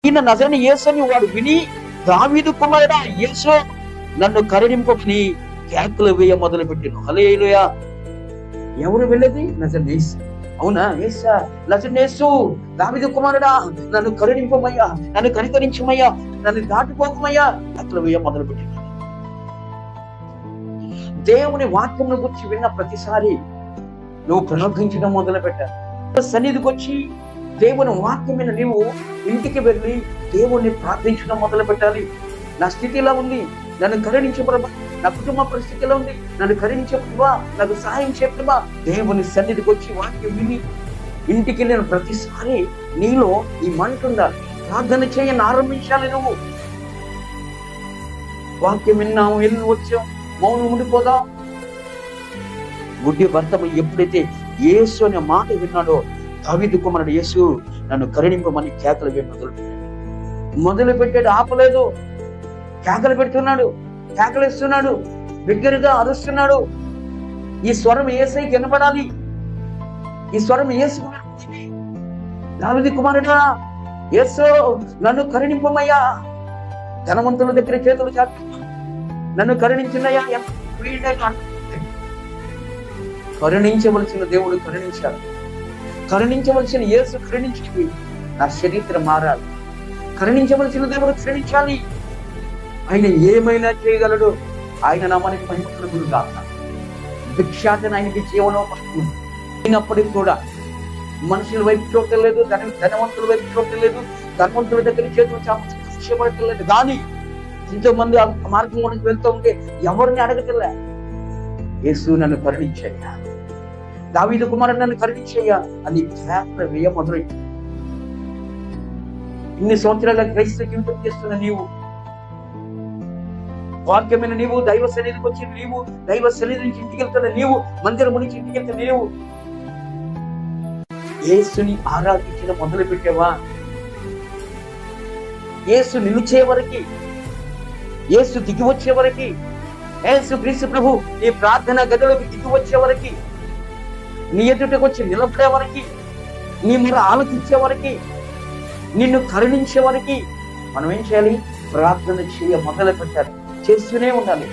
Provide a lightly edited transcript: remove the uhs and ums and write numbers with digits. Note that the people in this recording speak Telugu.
ఈయన నజరేయుడైన యేసు అని వాడు విని, దావీదు కుమారుడా యేసు నన్ను కరుణింపమని కేకలు వేయ మొదలు పెట్టాను. హల్లెలూయా. ఎవరు వెళ్ళేది? నజరేయుడైన యేసు. అవునా? యేసా, నజరేయుడైన యేసు, దావీదు కుమారుడా నన్ను కరుణింపమయ్యా, నన్ను కనికరించమయ్యా, నన్ను దాటిపోకమయ్యా కేకలు వేయ మొదలు పెట్టాను. దేవుని వాక్యమును గురించి విన్న ప్రతిసారి నువ్వు ప్రార్థించడం మొదలు పెట్టావు. సన్నిధికి వచ్చి దేవుని వాక్యమైన నీవు ఇంటికి వెళ్ళి దేవుణ్ణి ప్రార్థించడం మొదలు పెట్టాలి. నా స్థితి ఇలా ఉంది, నన్ను కరుణించు ప్రభా. నా కుటుంబ పరిస్థితి ఎలా ఉంది, నన్ను కరుణించు ప్రభా, నాకు సహాయం చేయబా. దేవుని సన్నిధికి వచ్చి వాక్యం విని ఇంటికి వెళ్ళిన ప్రతిసారి నీలో ఈ మంట ఉండాలి. ప్రార్థన చేయని ఆరంభించాలి. నువ్వు వాక్యం విన్నాము, వెళ్ళి వచ్చాం, మౌనం ఉండిపోదాం. గుడ్డి భర్త ఎప్పుడైతే యేసు అనే మాట విన్నాడో, దావీదు కుమారుడు యేసు నన్ను కరుణింపమని కేకలు మొదలు పెట్టాడు. ఆపలేదు, కేకలు పెడుతున్నాడు, కేకలిస్తున్నాడు, బిగ్గరగా అరుస్తున్నాడు. ఈ స్వరం యేసైకి వినపడాలి. ఈ స్వరం యేసు. దావీదు కుమారుడా యేసు నన్ను కరుణింపమయ్యా. ధనవంతుల దగ్గర చేతులు చాపి నన్ను కరుణించినయ్యా. కరుణించవలసిన దేవుడు కరుణించాలి. కరుణించవలసిన యేసు కరుణించి నా చరిత్ర మారాలి. కరుణించవలసిన దేవుడు కరుణించాలి. ఆయన ఏమైనా చేయగలడు. ఆయన నామానికి మహిమకలుగును గాక. భిక్షాటన ఆయనకి జీవనోపాధి అయినప్పటికీ కూడా మనుషుల వైపు చూడలేదు, ధనవంతుల వైపు చూడలేదు, ధనవంతుల దగ్గర చేతులు చాపడలేదు. కానీ ఎంతో మంది ఆ మార్గం గురించి వెళ్తూ ఉంటే ఎవరిని అడగటలే. యేసు నన్ను కరుణించయ్యా, దావీదు కుమారుడు నన్ను కరుణించయ్యా అని కేకలు వేయ మొదలైంది. ఇన్ని సంవత్సరాల క్రైస్తవ జీవితం చేస్తున్న నీవు, వాక్యమైన నీవు, దైవ సన్నిధికి వచ్చిన నీవు, దైవ సన్నిధి నుంచి ఇంటికి వెళ్తున్న నీవు, మందిరం నుంచి ఇంటికి వెళ్తున్న నీవు, యేసుని ఆరాధించడం మొదలు పెట్టావా? యేసు నిలిచే వరకు, యేసు దిగి వచ్చే వరకు, యేసు క్రీస్తు ప్రభు నీ ప్రార్థన గదిలోకి దిగి వచ్చే వరకు, నీ ఎదుటకు వచ్చి నిలబడే వరకు, నీ మొర ఆలోచించే వరకు, నిన్ను కరుణించే వరకు మనం ఏం చేయాలి? ప్రార్థన చేయ మొదలు పెట్టాలి. చేస్తూనే ఉండాలి.